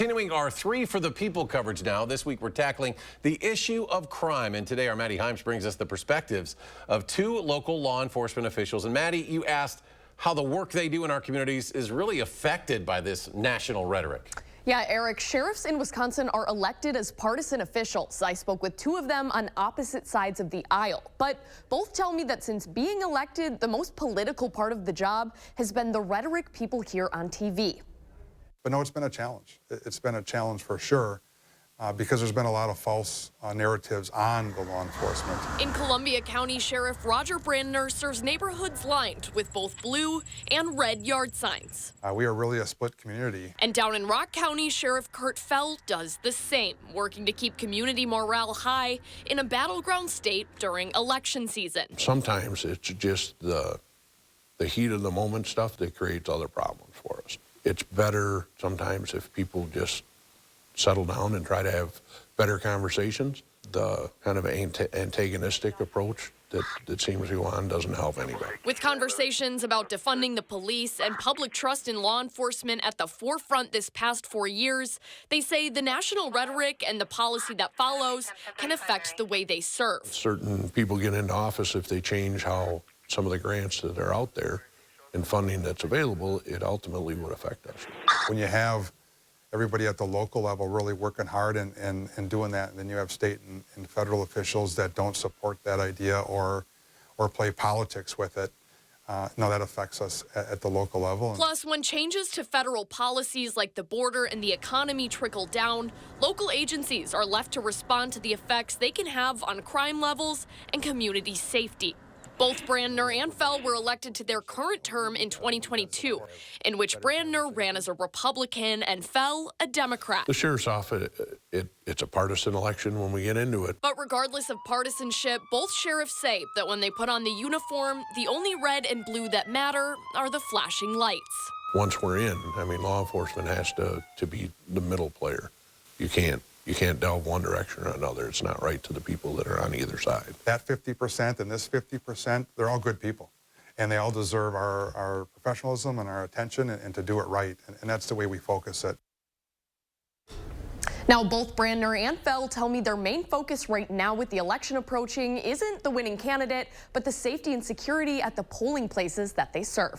Continuing our Three for the People coverage now. This week we're tackling the issue of crime. And today our Maddie Himes brings us the perspectives of two local law enforcement officials. And Maddie, you asked how the work they do in our communities is really affected by this national rhetoric. Yeah, Eric, sheriffs in Wisconsin are elected as partisan officials. I spoke with two of them on opposite sides of the aisle. But both tell me that since being elected, the most political part of the job has been the rhetoric people hear on TV. But no, it's been a challenge. It's been a challenge for sure because there's been a lot of false narratives on the law enforcement. In Columbia County, Sheriff Roger Brandner serves neighborhoods lined with both blue and red yard signs. We are really a split community. And down in Rock County, Sheriff Kurt Fell does the same, working to keep community morale high in a battleground state during election season. Sometimes it's just the heat of the moment stuff that creates other problems for us. It's better sometimes if people just settle down and try to have better conversations. The kind of antagonistic approach that seems to go on doesn't help anybody. With conversations about defunding the police and public trust in law enforcement at the forefront this past 4 years, they say the national rhetoric and the policy that follows can affect the way they serve. Certain people get into office if they change how some of the grants that are out there and funding that's available, it ultimately would affect us. When you have everybody at the local level really working hard and doing that, and then you have state and federal officials that don't support that idea or play politics with it, no, that affects us at the local level. Plus, when changes to federal policies like the border and the economy trickle down, local agencies are left to respond to the effects they can have on crime levels and community safety. Both Brandner and Fell were elected to their current term in 2022, in which Brandner ran as a Republican and Fell a Democrat. The sheriff's office, it's a partisan election when we get into it. But regardless of partisanship, both sheriffs say that when they put on the uniform, the only red and blue that matter are the flashing lights. Once we're in, I mean, law enforcement has to be the middle player. You can't delve one direction or another. It's not right to the people that are on either side. That 50% and this 50%, they're all good people. And they all deserve our professionalism and our attention and to do it right. And that's the way we focus it. Now, both Brandner and Fell tell me their main focus right now with the election approaching isn't the winning candidate, but the safety and security at the polling places that they serve.